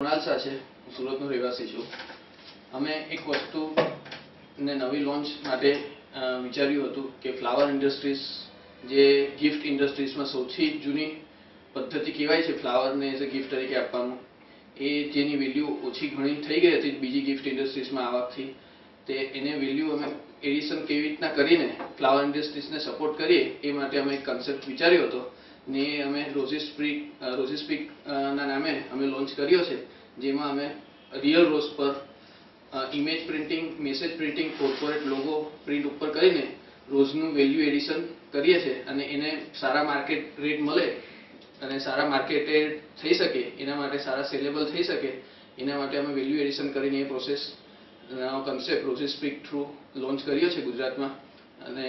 કુણાલ શાહ છે, હું સુરતનો રહેવાસી છું. અમે એક વસ્તુને નવી લોન્ચ માટે વિચાર્યું હતું કે ફ્લાવર ઇન્ડસ્ટ્રીઝ જે ગિફ્ટ ઇન્ડસ્ટ્રીઝમાં સૌથી જૂની પદ્ધતિ કહેવાય છે ફ્લાવરને એઝ અ ગિફ્ટ તરીકે આપવાનું, એ જેની વેલ્યુ ઓછી ઘણી થઈ ગઈ હતી બીજી ગિફ્ટ ઇન્ડસ્ટ્રીઝમાં આવવાથી, તે એને વેલ્યુ અમે એડિશન કેવી રીતના કરીને ફ્લાવર ઇન્ડસ્ટ્રીઝને સપોર્ટ કરીએ એ માટે અમે એક કન્સેપ્ટ વિચાર્યો હતો ને અમે રોઝી સ્પીક ના નામે અમે લોન્ચ કર્યો છે, જેમાં અમે રિયલ રોઝ પર image printing, message printing, corporate logo print ઉપર કરીને રોઝનું વેલ્યુ એડિશન કરીએ છીએ અને એને સારા માર્કેટ રેટ મળે અને સારા માર્કેટેડ થઈ શકે, એના માટે સારા સેલેબલ થઈ શકે, એના માટે અમે વેલ્યુ એડિશન કરીને એ પ્રોસેસ કન્સેપ્ટ રોઝી સ્પીક થ્રુ લોન્ચ કર્યો છે ગુજરાતમાં. અને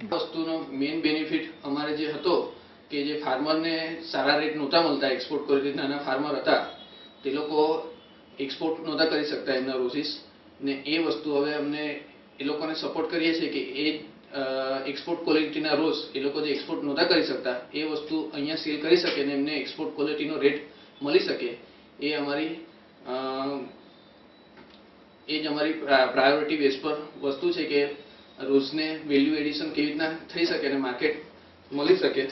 વસ્તુનો મેઇન બેનિફિટ અમારે જે હતો કે જે ફાર્મરને સારા રેટ નહોતા મળતા, એક્સપોર્ટ ક્વોલિટી નાના ફાર્મર હતા તે લોકો એક્સપોર્ટ નહોતા કરી શકતા એમના રોઝીસ ને, એ વસ્તુ હવે અમને એ લોકોને સપોર્ટ કરીએ છીએ કે એ એક્સપોર્ટ ક્વોલિટીના રોઝ એ લોકો જે એક્સપોર્ટ નહોતા કરી શકતા એ વસ્તુ અહીંયા સેલ કરી શકે ને એમને એક્સપોર્ટ ક્વોલિટીનો રેટ મળી શકે, એ જ અમારી પ્રાયોરિટી બેઝ પર વસ્તુ છે કે રોઝને વેલ્યુ એડિશન કેવી રીતના થઈ શકે અને માર્કેટ મળી શકે.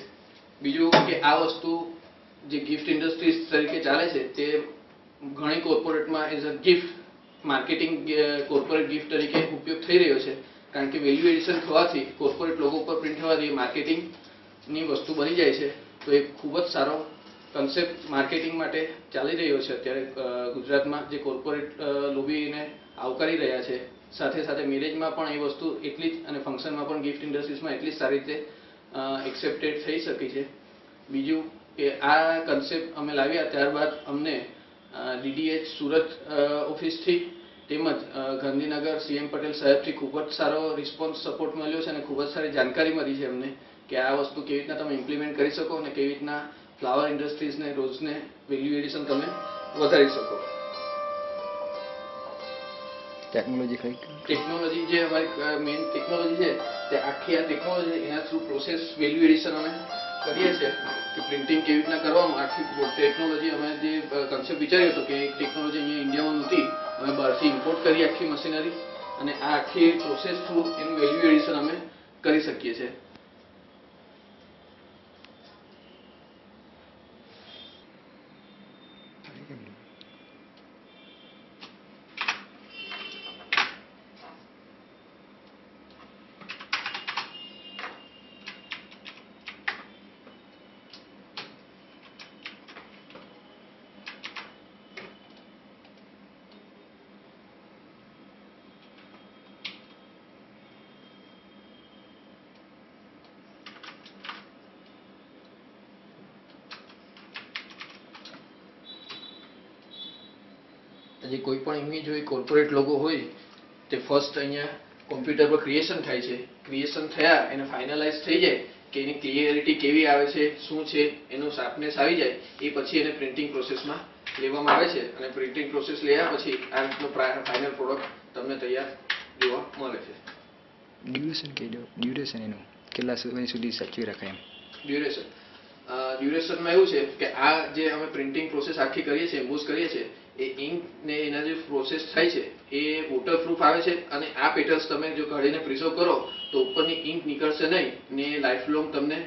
બીજું કે આ વસ્તુ જે ગિફ્ટ ઇન્ડસ્ટ્રીઝ તરીકે ચાલે છે તે ઘણી કોર્પોરેટમાં as a gift marketing corporate gift તરીકે ઉપયોગ થઈ રહ્યો છે, કારણ કે વેલ્યુ એડિશન થવાથી કોર્પોરેટ લોગો પર પ્રિન્ટ થવાથી માર્કેટિંગની વસ્તુ બની જાય છે. તો એ ખૂબ જ સારો કન્સેપ્ટ માર્કેટિંગ માટે ચાલી રહ્યો છે અત્યારે ગુજરાતમાં, જે કોર્પોરેટ લોબીને આવકારી રહ્યા છે. સાથે સાથે મેરેજમાં પણ એ વસ્તુ એટલી જ અને ફંક્શનમાં પણ ગિફ્ટ ઇન્ડસ્ટ્રીઝમાં એટલી જ સારી રીતે એક્સેપ્ટેડ થઈ શકી છે. બીજું કે આ કન્સેપ્ટ અમે લાવ્યા ત્યારબાદ અમને DDH સુરત ઓફિસથી તેમજ ગાંધીનગર CM પટેલ સાહેબથી ખૂબ જ સારો રિસ્પોન્સ સપોર્ટ મળ્યો છે અને ખૂબ જ સારી જાણકારી મળી છે અમને કે આ વસ્તુ કેવી રીતના તમે ઇમ્પ્લિમેન્ટ કરી શકો અને કેવી રીતના ફ્લાવર ઇન્ડસ્ટ્રીઝને રોઝને વેલ્યુ એડિશન તમે વધારી શકો. ટેકનોલોજી જે અમારી મેઇન ટેકનોલોજી છે તે આખી આ ટેકનોલોજી એના થ્રુ પ્રોસેસ વેલ્યુ એડિશન અમે કરીએ છીએ કે પ્રિન્ટિંગ કેવી રીતના કરવાનું. આખી ટેકનોલોજી અમે જે કન્સેપ્ટ વિચાર્યો હતો કે એક ટેકનોલોજી અહીંયા ઇન્ડિયામાં નહોતી, અમે બહારથી ઇમ્પોર્ટ કરી આખી મશીનરી અને આ આખી પ્રોસેસ થ્રુ એનું વેલ્યુ એડિશન અમે કરી શકીએ છીએ. જે કોઈ પણ ઇમેજ હોય, કોર્પોરેટ લોગો હોય, તે ફર્સ્ટ અહીંયા કોમ્પ્યુટર પર ક્રિએશન થાય છે. ક્રિએશન થયા એને ફાઇનલાઇઝ થઈ જાય કે એની ક્લિયરિટી કેવી આવે છે, શું છે, એનું શાર્પનેસ આવી જાય, એ પછી એને પ્રિન્ટિંગ પ્રોસેસમાં લેવામાં આવે છે અને પ્રિન્ટિંગ પ્રોસેસ લેયા પછી આ રીતનો ફાઇનલ પ્રોડક્ટ તમને તૈયાર જોવા મળે છે. ડ્યુરેશન એનું કેટલા સમય સુધી સાચવી રખાય? ડ્યુરેશનમાં એવું છે કે આ જે અમે પ્રિન્ટિંગ પ્રોસેસ આખી કરીએ છીએ, એમ્બોસ કરીએ છીએ, એ ઇંક ને એના જે પ્રોસેસ થાય છે એ વોટરપ્રૂફ આવે છે અને આ પેટર્ન્સ તમે જો કાઢીને પ્રિઝર્વ કરો તો ઉપરની ઇંક નીકળશે નહીં ને લાઈફ લોંગ તમને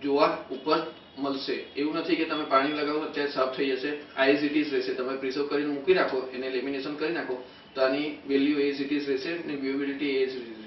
જોવા ઉપર મળશે. એવું નથી કે તમે પાણી લગાવો ત્યારે સાફ થઈ જશે, આ એઝ ઇટ ઇઝ રહેશે. તમે પ્રિઝર્વ કરીને મૂકી રાખો, એને લેમિનેશન કરી નાખો તો આની વેલ્યુ એઝ ઇટ ઇઝ રહેશે ને વ્યુએબિલિટી એઝ ઇટ ઇઝ